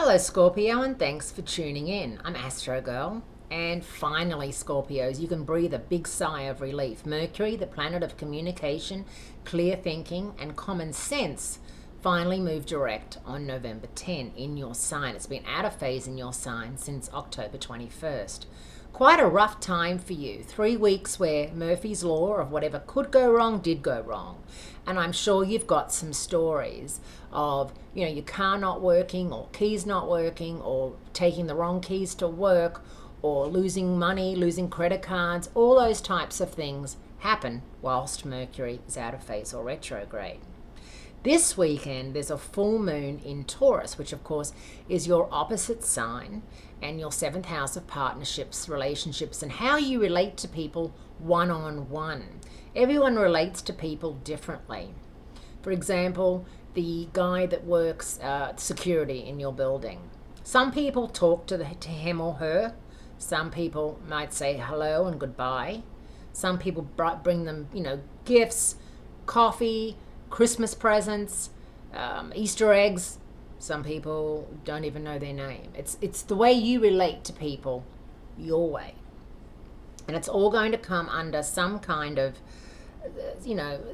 Hello Scorpio, and thanks for tuning in. I'm Astrogirl, and finally Scorpios, you can breathe a big sigh of relief. Mercury, the planet of communication, clear thinking and common sense, finally moved direct on November 10 in your sign. It's been out of phase in your sign since October 21st. Quite a rough time for you. 3 weeks where Murphy's Law of whatever could go wrong did go wrong. And I'm sure you've got some stories of, your car not working or keys not working or taking the wrong keys to work or losing money, losing credit cards. All those types of things happen whilst Mercury is out of phase or retrograde. This weekend, there's a full moon in Taurus, which of course is your opposite sign and your 7th house of partnerships, relationships, and how you relate to people one-on-one. Everyone relates to people differently. For example, the guy that works security in your building. Some people talk to him or her. Some people might say hello and goodbye. Some people bring them, gifts, coffee, Christmas presents, Easter eggs. Some people don't even know their name. It's the way you relate to people, your way. And it's all going to come under some kind of,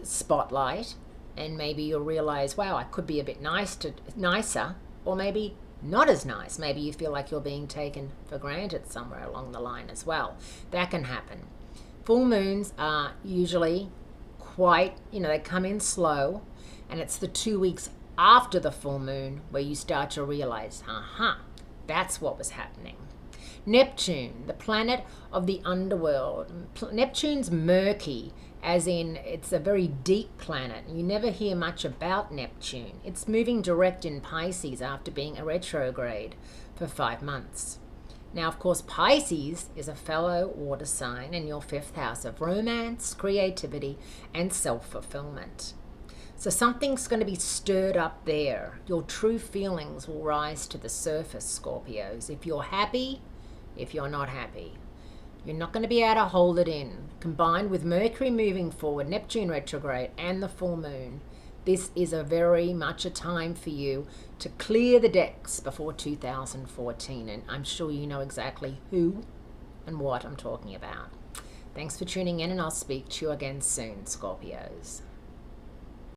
spotlight. And maybe you'll realize, wow, I could be a bit nicer, or maybe not as nice. Maybe you feel like you're being taken for granted somewhere along the line as well. That can happen. Full moons are usually quite, they come in slow, and it's the 2 weeks after the full moon where you start to realize, that's what was happening. Neptune, the planet of the underworld. Neptune's murky, as in it's a very deep planet. You never hear much about Neptune. It's moving direct in Pisces after being a retrograde for 5 months. Now, of course, Pisces is a fellow water sign in your 5th house of romance, creativity, and self-fulfillment. So something's going to be stirred up there. Your true feelings will rise to the surface, Scorpios. If you're happy, if you're not happy. You're not going to be able to hold it in. Combined with Mercury moving forward, Neptune retrograde, and the full moon, this is a very much a time for you to clear the decks before 2014. And I'm sure you know exactly who and what I'm talking about. Thanks for tuning in, and I'll speak to you again soon, Scorpios.